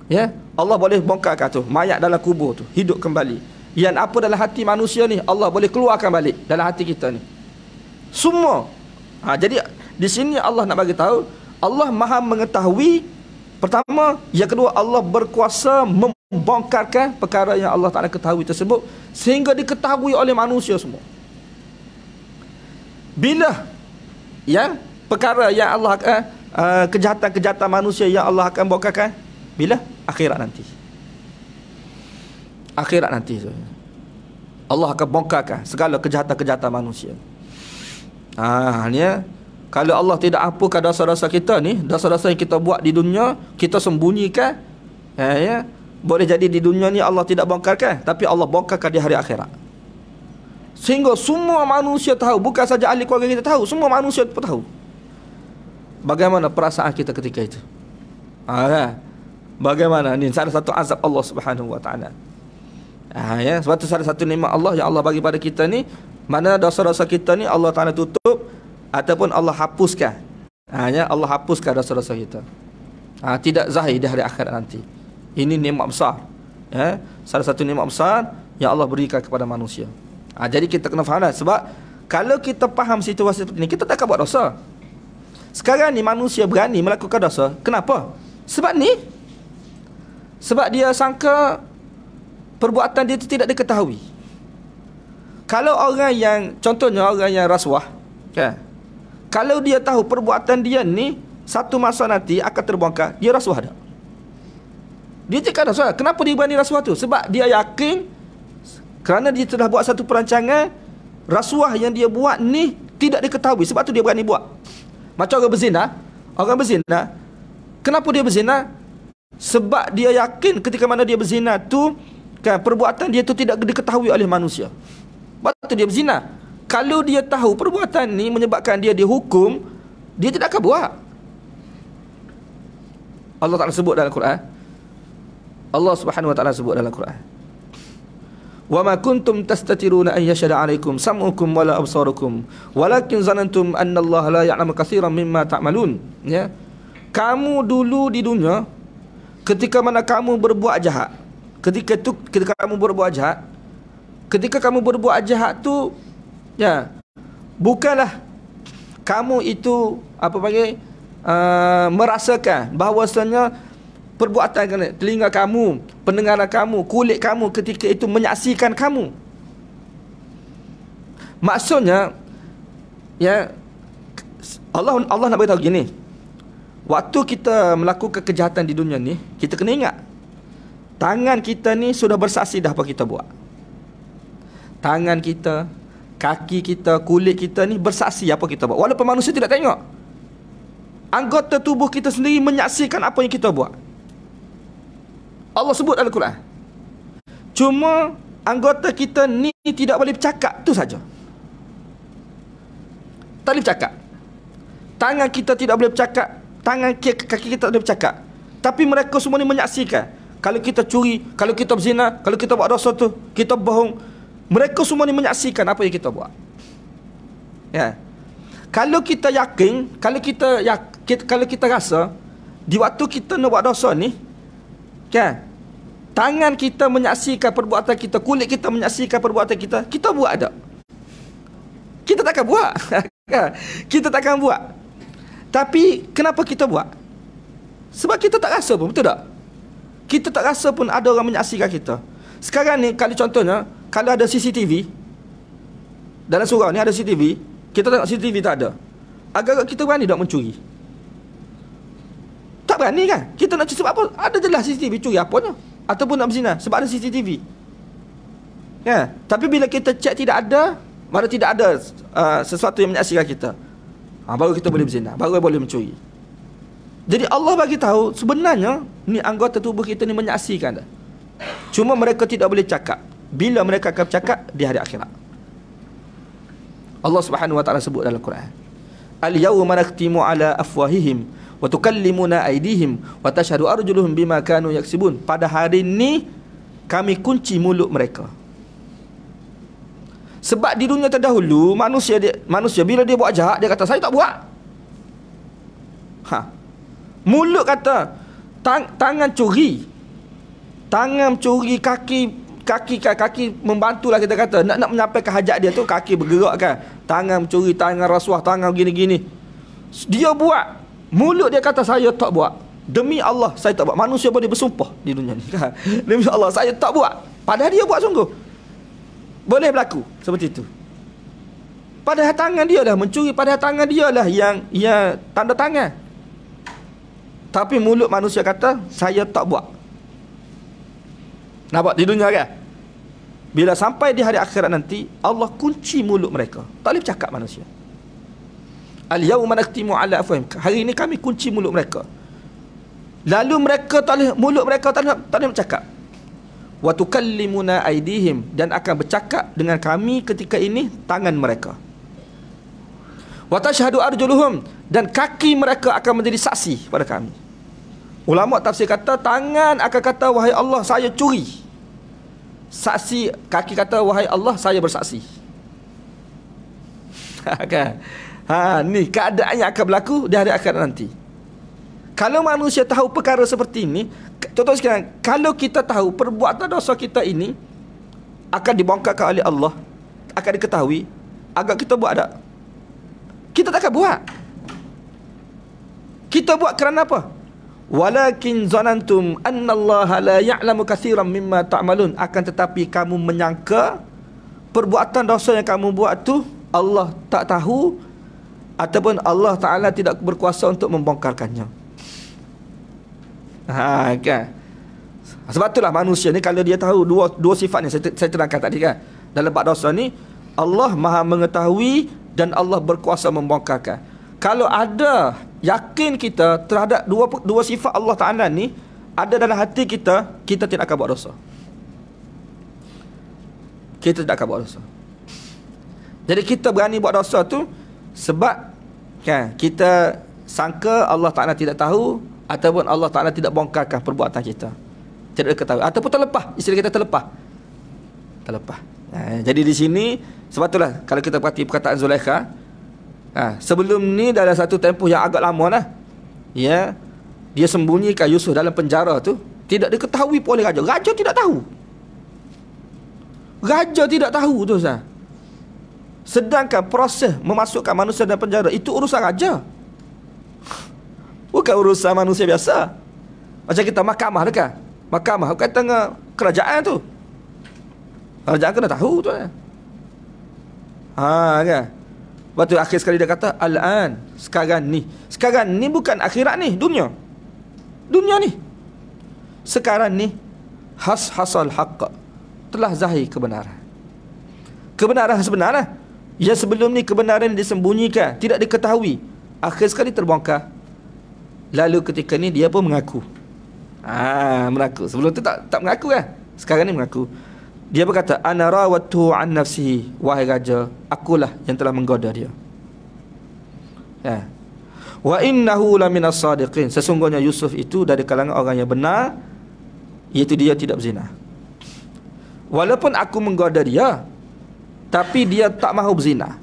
Ya, Allah boleh bongkarkan tu, mayat dalam kubur tu hidup kembali. Yang apa dalam hati manusia ni, Allah boleh keluarkan balik dalam hati kita ni. Semua. Jadi di sini Allah nak bagi tahu, Allah Maha mengetahui. Pertama, yang kedua, Allah berkuasa membongkarkan perkara yang Allah Ta'ala ketahui tersebut sehingga diketahui oleh manusia semua. Bila yang perkara yang Allah kejahatan-kejahatan manusia yang Allah akan bongkarkan? Bila? Akhirat nanti. Akhirat nanti. Allah akan bongkarkan segala kejahatan-kejahatan manusia. Ni kalau Allah tidak ampunkan dosa-dosa kita ni, dosa-dosa yang kita buat di dunia, kita sembunyikan, boleh jadi di dunia ni Allah tidak bongkarkan, tapi Allah bongkarkan di hari akhirat. Sehingga semua manusia tahu, bukan saja ahli keluarga kita tahu, semua manusia pun tahu bagaimana perasaan kita ketika itu. Bagaimana ni salah satu azab Allah Subhanahu wa taala. Sebab tu salah satu nikmat Allah yang Allah bagi pada kita ni, mana dosa-dosa kita ni Allah Taala tutup ataupun Allah hapuskan. Allah hapuskan dosa-dosa kita. Tidak zahir di hari akhirat nanti. Ini nikmat besar. Salah satu nikmat besar yang Allah berikan kepada manusia. Jadi kita kena faham lah. Sebab kalau kita faham situasi seperti ini, kita tak akan buat dosa. Sekarang ni manusia berani melakukan dosa. Kenapa? Sebab dia sangka perbuatan dia itu tidak diketahui. Kalau orang yang, contohnya orang yang rasuah, kalau dia tahu perbuatan dia ni satu masa nanti akan terbongkar, dia rasuah tak? Dia cakap rasuah. Kenapa dia berani rasuah tu? Sebab dia yakin, kerana dia telah buat satu perancangan, rasuah yang dia buat ni tidak diketahui. Sebab tu dia berani buat. Macam orang berzina. Orang berzina, kenapa dia berzina? Sebab dia yakin ketika mana dia berzina tu, perbuatan dia tu tidak diketahui oleh manusia. Sebab tu dia berzina. Kalau dia tahu perbuatan ni menyebabkan dia dihukum, dia tidak akan buat. Allah Ta'ala sebut dalam Quran. Allah Subhanahu wa ta'ala sebut dalam Quran. Wa ma kuntum tastatiruna an yashhada 'alaikum sam'ukum wala absarukum walakin zanantum anna Allah la ya'lamu katsiran mimma ta'malun. Kamu dulu di dunia, ketika mana kamu berbuat jahat, ketika kamu berbuat jahat tu, bukanlah kamu itu merasakan bahawasanya perbuatan telinga kamu, pendengaran kamu, kulit kamu ketika itu menyaksikan kamu. Maksudnya Allah nak beritahu gini, waktu kita melakukan kejahatan di dunia ni, kita kena ingat tangan kita ni sudah bersaksi dah apa kita buat. Tangan kita, kaki kita, kulit kita ni bersaksi apa kita buat. Walaupun manusia tidak tengok, anggota tubuh kita sendiri menyaksikan apa yang kita buat. Allah sebut dalam Quran. Cuma anggota kita ni tidak boleh bercakap, tu saja. Tak boleh bercakap. Tangan kita tidak boleh bercakap, tangan kaki kita tak boleh bercakap. Tapi mereka semua ni menyaksikan. Kalau kita curi, kalau kita berzina, kalau kita buat dosa tu, kita bohong, mereka semua ni menyaksikan apa yang kita buat. Kalau kita yakin, kalau kita rasa di waktu kita nak buat dosa ni, tangan kita menyaksikan perbuatan kita, kulit kita menyaksikan perbuatan kita, kita buat tak? Kita takkan buat. Kita takkan buat. Tapi kenapa kita buat? Sebab kita tak rasa pun, betul tak? Kita tak rasa pun ada orang menyaksikan kita. Sekarang ni, kalau contohnya, kalau ada CCTV dalam surau ni, ada CCTV, kita tengok CCTV tak ada, agak-agak kita berani tak mencuri? Tak tak berani kan? Kita nak curi sebab apa? Ada jelas CCTV, curi apanya? Ataupun nak berzina sebab ada CCTV. Ya, tapi bila kita cek tidak ada, mana tidak ada sesuatu yang menyaksikan kita, baru kita boleh berzina, baru boleh mencuri. Jadi Allah bagi tahu sebenarnya ni anggota tubuh kita ni menyaksikan dah. Cuma mereka tidak boleh cakap. Bila mereka akan cakap di hari akhirat. Allah Subhanahu wa taala sebut dalam Quran, al-yawma nakhtimu ala afwahihim wa tukallimuna aydihim wa tashhadu arjuluhum bima kanu yaksibun. Pada hari ini kami kunci mulut mereka. Sebab di dunia terdahulu manusia bila dia buat jahat, dia kata saya tak buat. Mulut kata, tangan curi, kaki membantulah, kita kata nak menyampaikan hajat dia tu, kaki bergerak kan, tangan mencuri, tangan rasuah, tangan gini-gini. Dia buat. Mulut dia kata saya tak buat. Demi Allah saya tak buat. Manusia boleh bersumpah di dunia ni kan? Demi Allah saya tak buat. Padahal dia buat sungguh. Boleh berlaku seperti itu. Padahal tangan dia lah mencuri, padahal tangan dia lah yang tanda tangan. Tapi mulut manusia kata saya tak buat. Nampak di dunia kan? Bila sampai di hari akhirat nanti, Allah kunci mulut mereka. Tak boleh bercakap manusia. Al-yawma nakhtimu ala afwahihim. Hari ini kami kunci mulut mereka. Lalu mulut mereka tak boleh bercakap. Wa tukallimuna aydihim, dan akan bercakap dengan kami ketika ini tangan mereka. Wa tashhadu arjuluhum, dan kaki mereka akan menjadi saksi pada kami. Ulama tafsir kata tangan akan kata wahai Allah saya curi. Saksi kaki kata wahai Allah saya bersaksi. Kan? Ni keadaan yang akan berlaku di hari akhirat nanti. Kalau manusia tahu perkara seperti ini, contoh sekarang, kalau kita tahu perbuatan dosa kita ini akan dibongkarkan oleh Allah, akan diketahui, agak kita buat tak? Kita takkan buat. Kita buat kerana apa? Walakin zanantum annallaha la ya'lamu katsiran mimma ta'malun. Akan tetapi kamu menyangka perbuatan dosa yang kamu buat tu Allah tak tahu, ataupun Allah Ta'ala tidak berkuasa untuk membongkarkannya. Kan? Sebab itulah manusia ni kalau dia tahu dua sifat ni, saya terangkan tadi kan, dalam bab dosa ni Allah Maha mengetahui dan Allah berkuasa membongkarkan. Kalau ada yakin kita terhadap dua sifat Allah Ta'ala ni ada dalam hati kita, kita tidak akan buat dosa. Kita tidak akan buat dosa. Jadi kita berani buat dosa tu sebab kan, kita sangka Allah Ta'ala tidak tahu, ataupun Allah Ta'ala tidak bongkarkan perbuatan kita, tidak diketahui, ataupun terlepas. Istilah kita terlepas. Jadi di sini sebab itulah kalau kita perhati perkataan Zulaikha, sebelum ni dalam satu tempoh yang agak lama lah, ya, dia sembunyikan Yusuf dalam penjara tu, tidak diketahui pun oleh raja. Raja tidak tahu. Raja tidak tahu tu Ustaz. Sedangkan proses memasukkan manusia dalam penjara itu urusan raja, bukan urusan manusia biasa. Macam kita mahkamah dekat. Mahkamah bukan tengah kerajaan tu. Kerajaan kena tahu tu kan. Kan. Lepas tu akhir sekali dia kata al-an, sekarang ni. Sekarang ni bukan akhirat ni, dunia. Dunia ni. Sekarang ni hasal haqq. Telah zahir kebenaran. Kebenaran sebenar. Yang sebelum ni kebenaran disembunyikan, tidak diketahui. Akhir sekali terbongkar. Lalu ketika ni dia pun mengaku. Mengaku. Sebelum tu tak mengaku kan. Sekarang ni mengaku. Dia berkata ana rawattu an nafsihi, wahai raja, akulah yang telah menggoda dia. Wa innahu laminas sadiqin, sesungguhnya Yusuf itu dari kalangan orang yang benar, iaitu dia tidak berzina. Walaupun aku menggoda dia, tapi dia tak mahu berzina.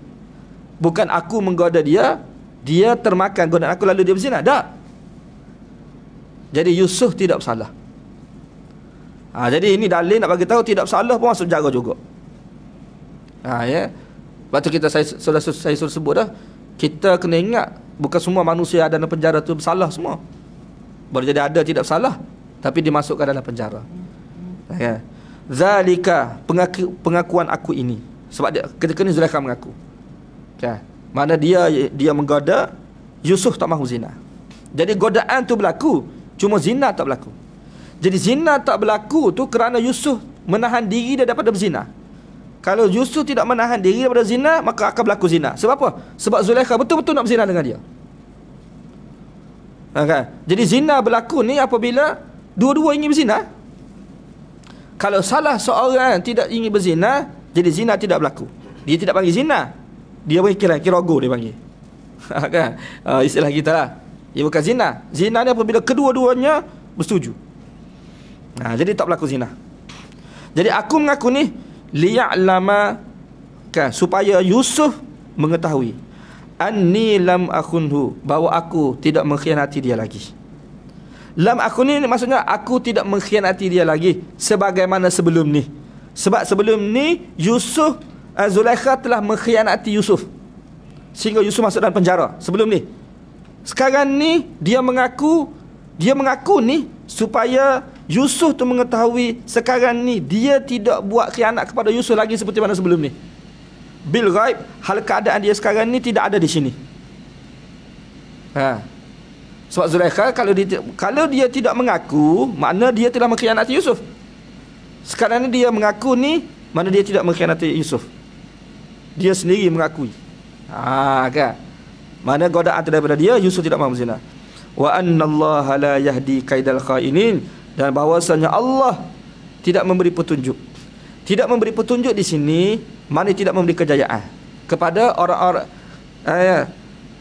Bukan aku menggoda dia, dia termakan godaan aku lalu dia berzina. Tak. Jadi Yusuf tidak bersalah. Jadi ini dalil nak bagi tahu tidak bersalah pun masuk penjara juga. Ya. Lepas tu saya sudah sebut dah, kita kena ingat bukan semua manusia ada dalam penjara tu bersalah semua. Boleh jadi ada tidak bersalah tapi dimasukkan dalam penjara. Ya. Zalika, pengakuan aku ini. Sebab dia ketika ni Zulaikha mengaku. Mana dia menggoda, Yusuf tak mahu zina. Jadi godaan tu berlaku, cuma zina tak berlaku. Jadi zina tak berlaku tu kerana Yusuf menahan diri dia daripada berzina. Kalau Yusuf tidak menahan diri daripada zina, maka akan berlaku zina. Sebab apa? Sebab Zulaikha betul-betul nak berzina dengan dia. Kan? Jadi zina berlaku ni apabila dua-dua ingin berzina. Kalau salah seorang tidak ingin berzina, jadi zina tidak berlaku. Dia tidak panggil zina, dia panggil kirogo, dia panggil. Kan? Istilah kita lah. Ia bukan zina. Zina ni apabila kedua-duanya bersetuju. Jadi tak berlaku zina. Jadi aku mengaku ni liya'lama, kan, supaya Yusuf mengetahui anni lam akhunhu, bahawa aku tidak mengkhianati dia lagi. Lam akhun ni maksudnya aku tidak mengkhianati dia lagi sebagaimana sebelum ni. Sebab sebelum ni Yusuf, Zulaikha telah mengkhianati Yusuf sehingga Yusuf masuk dalam penjara sebelum ni. Sekarang ni dia mengaku ni supaya Yusuf tu mengetahui sekarang ni dia tidak buat khianat kepada Yusuf lagi seperti mana sebelum ni. Bil ghaib, hal keadaan dia sekarang ni tidak ada di sini. Sebab Zulaikha kalau dia tidak mengaku, makna dia telah mengkhianati Yusuf. Sekarang ni dia mengaku ni, mana dia tidak mengkhianati Yusuf. Dia sendiri mengakui. Kan? Mana godaan daripada dia, Yusuf tidak mahu berzina. Wa annallaha la yahdi kaidal khainin, dan bahawasanya Allah tidak memberi petunjuk. Tidak memberi petunjuk di sini, mana tidak memberi kejayaan kepada orang-orang.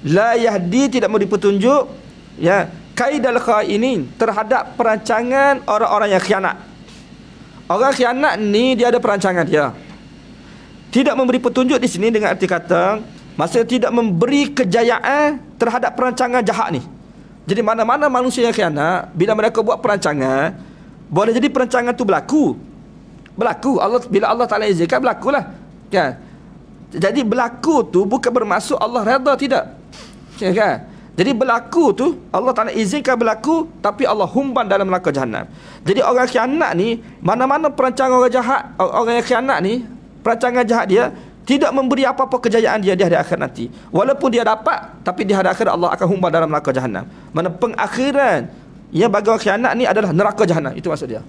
La yahdi, tidak memberi petunjuk, ya, kaidal khainin, terhadap perancangan orang-orang yang khianat. Orang khianat ni dia ada perancangan dia. Tidak memberi petunjuk di sini dengan arti kata, maksudnya tidak memberi kejayaan terhadap perancangan jahat ni. Jadi mana-mana manusia yang khianat, bila mereka buat perancangan, boleh jadi perancangan tu berlaku. Allah, bila Allah Ta'ala izinkan, berlakulah, kan? Jadi berlaku tu bukan bermaksud Allah redha, tidak, kan? Jadi berlaku tu Allah Ta'ala izinkan berlaku, tapi Allah humban dalam neraka Jahannam. Jadi orang khianat ni, mana-mana perancangan orang jahat, orang yang khianat ni, perancangan jahat dia tidak memberi apa-apa kejayaan dia di hari akhir nanti. Walaupun dia dapat, tapi di hari akhir Allah akan humban dalam neraka Jahannam. Mana pengakhiran yang bagi orang khianat ni adalah neraka Jahannam. Itu maksud dia.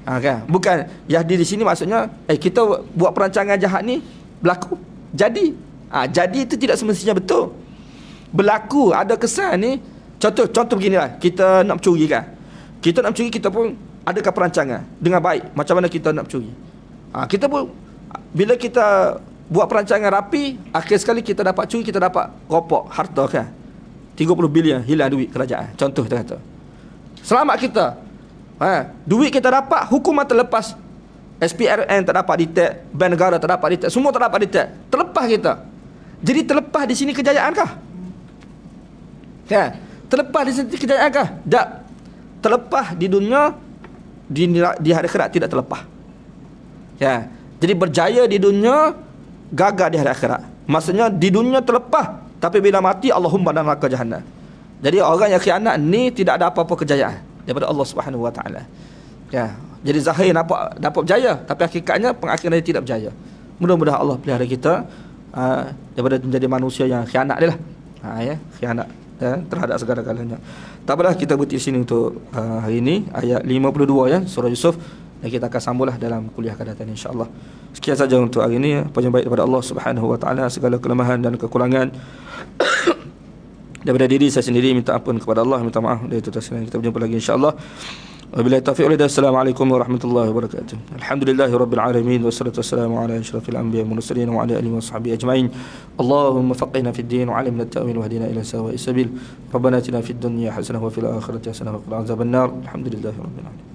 Kan? Bukan Yahdi di sini maksudnya kita buat perancangan jahat ni berlaku, jadi. Jadi itu tidak semestinya betul. Berlaku, ada kesan ni. Contoh beginilah, kita nak mencuri, kan? Kita nak mencuri, kita pun adakah perancangan dengan baik macam mana kita nak mencuri. Kita pun bila kita buat perancangan rapi, akhir sekali kita dapat curi, kita dapat ropok harta, kan? 30 bilion hilang duit kerajaan. Contoh kita kata. Selamat kita. Duit kita dapat, hukuman terlepas. SPRN tak dapat detect, bank negara tak dapat detect, semua tak dapat detect. Terlepas kita. Jadi terlepas di sini kejayaankah? Kan? Terlepas di sini kejayaankah? Tak. Terlepas di dunia, di hari akhirat tidak terlepas. Ya. Jadi berjaya di dunia, gagal di hari akhirat. Maksudnya di dunia terlepas, tapi bila mati Allah humban dalam neraka Jahannam. Jadi orang yang khianat ni tidak ada apa-apa kejayaan daripada Allah Subhanahu Wa Taala. Ya. Jadi zahir dapat berjaya, tapi hakikatnya pengakhiran dia tidak berjaya. Mudah-mudahan Allah pelihara kita daripada menjadi manusia yang khianat dia lah. Khianat terhadap segala-galanya. Tak apalah, kita berhenti di sini untuk hari ini, ayat 52 ya, surah Yusuf. Dan kita akan sambunglah dalam kuliah akan datang insya-Allah. Sekian saja untuk hari ini. Apa yang baik daripada Allah Subhanahu Wa Taala, segala kelemahan dan kekurangan daripada diri saya sendiri minta ampun kepada Allah, minta maaf dari itu. Kita berjumpa lagi insya-Allah. Wabillahi taufiq wal hidayah. Assalamualaikum warahmatullahi wabarakatuh. Alhamdulillahirabbil alamin wassalatu wassalamu ala asyrafil anbiya'i wal mursalin wa ala alihi washabbihi ajmain. Allahumma faqihna fid din wa 'allimna at-ta'wil wa hdina ila sawa'is sabil. Rabbana atina fid dunya hasanah wa fil akhirati hasanah wa qina adzabannar. Alhamdulillahirabbil alamin.